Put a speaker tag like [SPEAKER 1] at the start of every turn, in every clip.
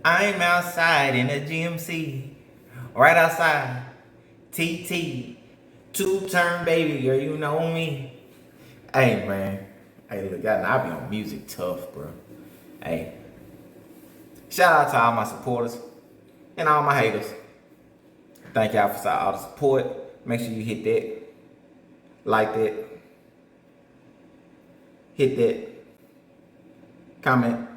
[SPEAKER 1] I'm outside in a GMC, right outside. TT, two-turn baby girl, you know me. Hey man, hey look, I be on music tough, bro. Hey, shout out to all my supporters and all my haters. Thank y'all for all the support. Make sure you hit that, like that, hit that, comment.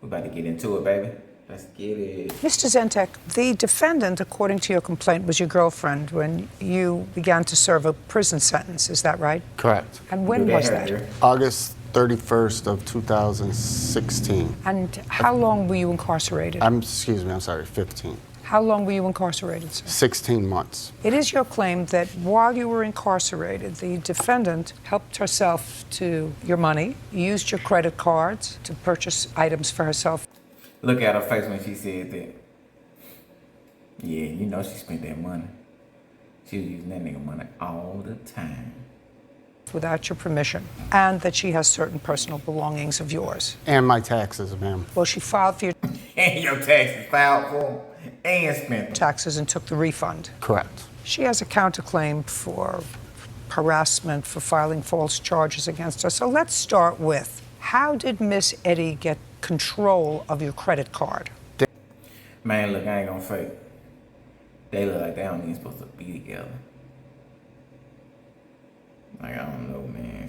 [SPEAKER 1] We about to get into it, baby. Let's get it.
[SPEAKER 2] Mr. Zentek, the defendant, according to your complaint, was your girlfriend when you began to serve a prison sentence. Is that right?
[SPEAKER 3] Correct.
[SPEAKER 2] And when was that?
[SPEAKER 3] August 31st of 2016.
[SPEAKER 2] And how long were you incarcerated?
[SPEAKER 3] I'm sorry, 15.
[SPEAKER 2] How long were you incarcerated, sir?
[SPEAKER 3] 16 months.
[SPEAKER 2] It is your claim that while you were incarcerated, the defendant helped herself to your money, used your credit cards to purchase items for herself.
[SPEAKER 1] Look at her face when she said that. Yeah, you know she spent that money. She was using that nigga money all the time.
[SPEAKER 2] Without your permission, and that she has certain personal belongings of yours.
[SPEAKER 3] And my taxes, ma'am.
[SPEAKER 2] Well, she filed for your
[SPEAKER 1] And your taxes filed for them and spent them.
[SPEAKER 2] taxes and took the refund.
[SPEAKER 3] Correct.
[SPEAKER 2] She has a counterclaim for harassment for filing false charges against her. So let's start with, how did Miss Eddie get control of your credit card?
[SPEAKER 1] Man, look, I ain't gonna fake. They look like they don't even supposed to be together. Like, I don't know, man.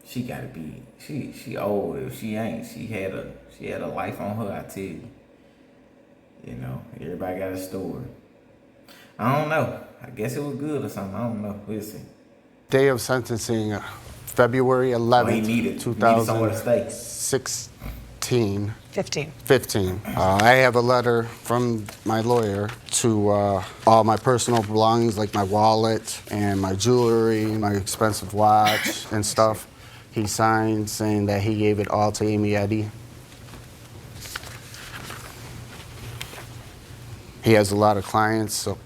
[SPEAKER 1] She gotta be. She old. If she ain't, she had a life on her. I tell you. You know, everybody got a story. I don't know. I guess it was good or something. I don't know. We'll see.
[SPEAKER 3] Day of sentencing, February 11th,
[SPEAKER 1] Needed somewhere to stay.
[SPEAKER 3] 2016.
[SPEAKER 2] 15.
[SPEAKER 3] I have a letter from my lawyer to all my personal belongings, like my wallet and my jewelry, my expensive watch and stuff. He signed saying that he gave it all to Amy Eddy. He has a lot of clients, so.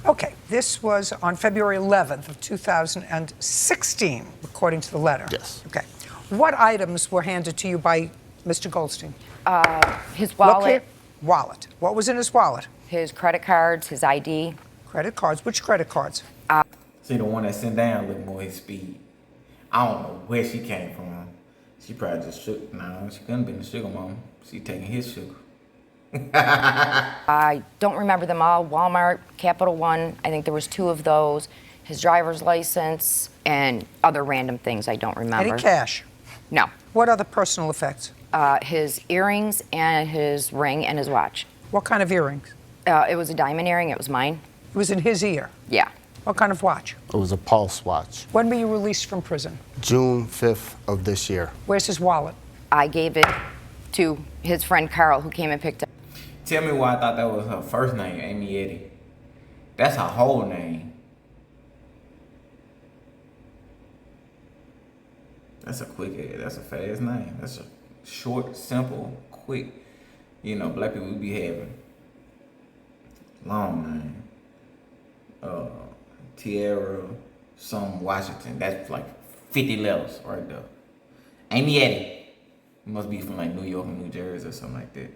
[SPEAKER 2] Okay, this was on February 11th of 2016, according to the letter.
[SPEAKER 3] Yes.
[SPEAKER 2] Okay. What items were handed to you by Mr. Goldstein?
[SPEAKER 4] His
[SPEAKER 2] Look
[SPEAKER 4] wallet,
[SPEAKER 2] here. Wallet. What was in his wallet?
[SPEAKER 4] his credit cards, his ID.
[SPEAKER 2] Credit cards. Which credit cards?
[SPEAKER 1] See, the one that sent down looked more his speed. I don't know where she came from. She probably just shook. No, she couldn't have been the sugar mama. She taking his sugar.
[SPEAKER 4] I don't remember them all. Walmart, Capital One, I think there was 2 of those. His driver's license and other random things I don't remember.
[SPEAKER 2] Any cash?
[SPEAKER 4] No.
[SPEAKER 2] What other personal effects?
[SPEAKER 4] His earrings and his ring and his watch.
[SPEAKER 2] What kind of earrings?
[SPEAKER 4] It was a diamond earring. It was mine.
[SPEAKER 2] It was in his ear.
[SPEAKER 4] Yeah.
[SPEAKER 2] What kind of watch?
[SPEAKER 3] It was a Pulse watch.
[SPEAKER 2] When were you released from prison?
[SPEAKER 3] June 5th of this year.
[SPEAKER 2] Where's his wallet?
[SPEAKER 4] I gave it to his friend Carl, who came and picked it.
[SPEAKER 1] Tell me why I thought that was her first name, Amy Eddy. That's her whole name. That's a that's a fast name. That's a short, simple, quick. You know, black people be having long name. Tierra, some Washington. That's like 50 letters right there. Amy Eddy. Must be from like New York or New Jersey or something like that.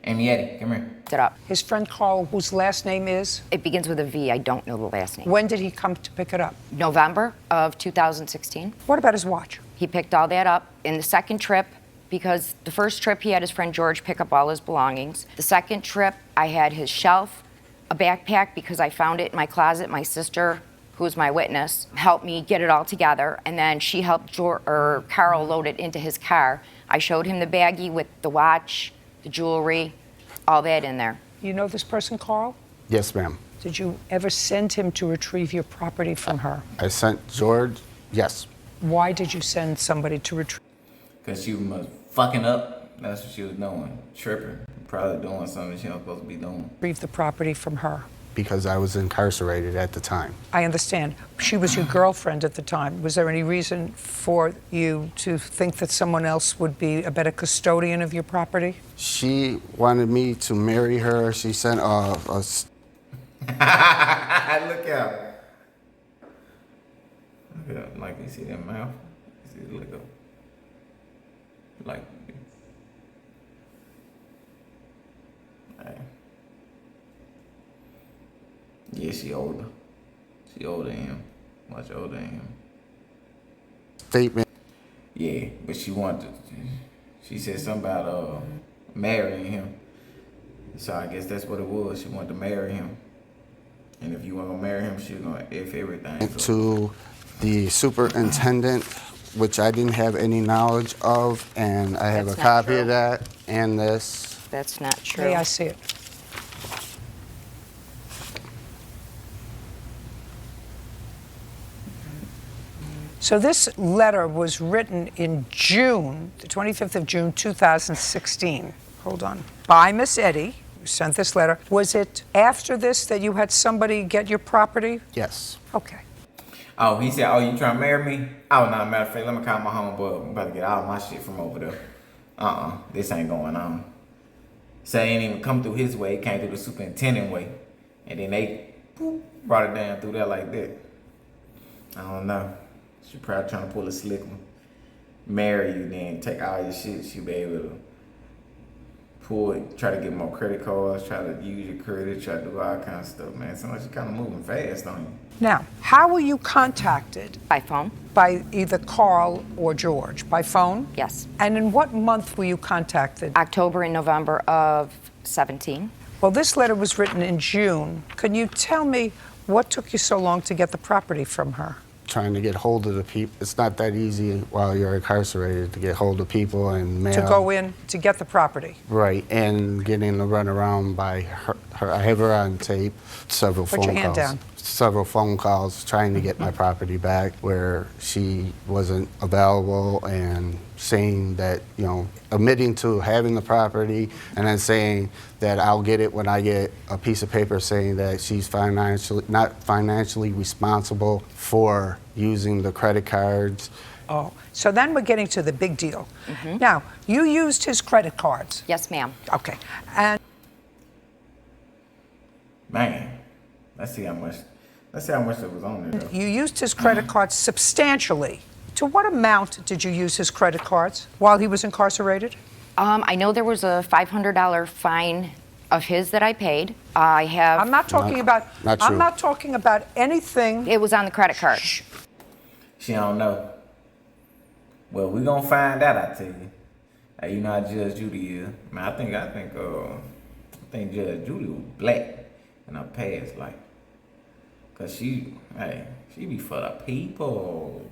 [SPEAKER 1] Amy Eddy, come here.
[SPEAKER 4] It up.
[SPEAKER 2] His friend Carl, whose last name is?
[SPEAKER 4] It begins with a V. I don't know the last name.
[SPEAKER 2] When did he come to pick it up?
[SPEAKER 4] November of 2016.
[SPEAKER 2] What about his watch?
[SPEAKER 4] He picked all that up in the second trip, because the first trip he had his friend George pick up all his belongings. The second trip I had his shelf, a backpack, because I found it in my closet. My sister, who was my witness, helped me get it all together, and then she helped Carl load it into his car. I showed him the baggie with the watch, the jewelry, all that in there.
[SPEAKER 2] You know this person, Carl?
[SPEAKER 3] Yes, ma'am.
[SPEAKER 2] Did you ever send him to retrieve your property from her?
[SPEAKER 3] I sent George, yes.
[SPEAKER 2] Why did you send somebody to retrieve?
[SPEAKER 1] Because she was fucking up. That's what she was doing. Tripping. Probably doing something she wasn't supposed to be doing.
[SPEAKER 2] Retrieve the property from her?
[SPEAKER 3] Because I was incarcerated at the time.
[SPEAKER 2] I understand. She was your girlfriend at the time. Was there any reason for you to think that someone else would be a better custodian of your property?
[SPEAKER 3] She wanted me to marry her. She sent
[SPEAKER 1] Look out. Look up. Like, you see that mouth? You see, look up. Like, she older. She older than him. Much older than him.
[SPEAKER 3] Statement.
[SPEAKER 1] Yeah, but she she said something about marrying him. So I guess that's what it was. She wanted to marry him. And if you want to marry him, she was going to F everything. So.
[SPEAKER 3] To the superintendent, which I didn't have any knowledge of, and I have
[SPEAKER 4] That's
[SPEAKER 3] a
[SPEAKER 4] not
[SPEAKER 3] copy
[SPEAKER 4] true.
[SPEAKER 3] of that and this.
[SPEAKER 4] That's not true.
[SPEAKER 2] May I see it? So this letter was written in June, the 25th of June, 2016. Hold on. By Miss Eddy, who sent this letter. Was it after this that you had somebody get your property?
[SPEAKER 3] Yes.
[SPEAKER 2] Okay.
[SPEAKER 1] Oh, he said, oh, you trying to marry me? Oh, no, matter of fact, let me call my homeboy. I'm about to get all my shit from over there. This ain't going on. So it ain't even come through his way. It came through the superintendent way. And then they brought it down through there like that. I don't know. She probably trying to pull a slick one. Marry you, then take all your shit. She be able to pull it, try to get more credit cards, try to use your credit, try to do all kinds of stuff, man. Sounds like you're kind of moving fast, don't you?
[SPEAKER 2] Now, how were you contacted?
[SPEAKER 4] By phone?
[SPEAKER 2] By either Carl or George? By phone?
[SPEAKER 4] Yes.
[SPEAKER 2] And in what month were you contacted?
[SPEAKER 4] October and November of 17.
[SPEAKER 2] Well, this letter was written in June. Can you tell me what took you so long to get the property from her?
[SPEAKER 3] Trying to get hold of the people. It's not that easy while you're incarcerated to get hold of people and mail.
[SPEAKER 2] To go in to get the property?
[SPEAKER 3] Right, and getting to run around by her. I have her on tape. Several
[SPEAKER 2] Put
[SPEAKER 3] phone
[SPEAKER 2] your hand
[SPEAKER 3] calls.
[SPEAKER 2] down.
[SPEAKER 3] Several phone calls trying to get my property back, where she wasn't available and saying that, you know, admitting to having the property and then saying that I'll get it when I get a piece of paper saying that she's not financially responsible for using the credit cards.
[SPEAKER 2] Oh, so then we're getting to the big deal. Now, you used his credit cards.
[SPEAKER 4] Yes, ma'am.
[SPEAKER 2] Okay. And
[SPEAKER 1] Man, let's see how much that was on there, though.
[SPEAKER 2] you used his credit cards substantially. To what amount did you use his credit cards while he was incarcerated?
[SPEAKER 4] I know there was a $500 fine of his that I paid. I have.
[SPEAKER 2] I'm not talking about.
[SPEAKER 3] not
[SPEAKER 2] I'm
[SPEAKER 3] true.
[SPEAKER 2] not talking about anything.
[SPEAKER 4] It was on the credit card.
[SPEAKER 1] She don't know. Well, we gonna find out, I tell you. Hey, you know how Judge Judy is. Man, I think Judge Judy was black in her past life. Cause she be for the people.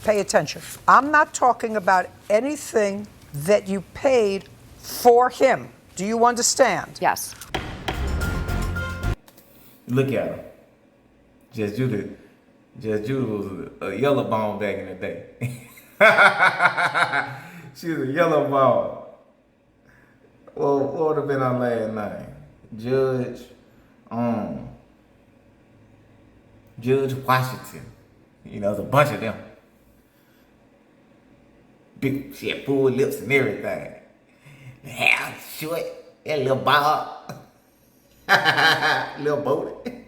[SPEAKER 2] Pay attention. I'm not talking about anything that you paid for him. Do you understand?
[SPEAKER 4] Yes.
[SPEAKER 1] Look at her. Judge Judy was a yellow bone back in the day. She was a yellow bone. Well, what would have been her last name? Judge Washington. You know, there's a bunch of them. Big, she had full lips and everything. The hair short, that little bob. Little booty.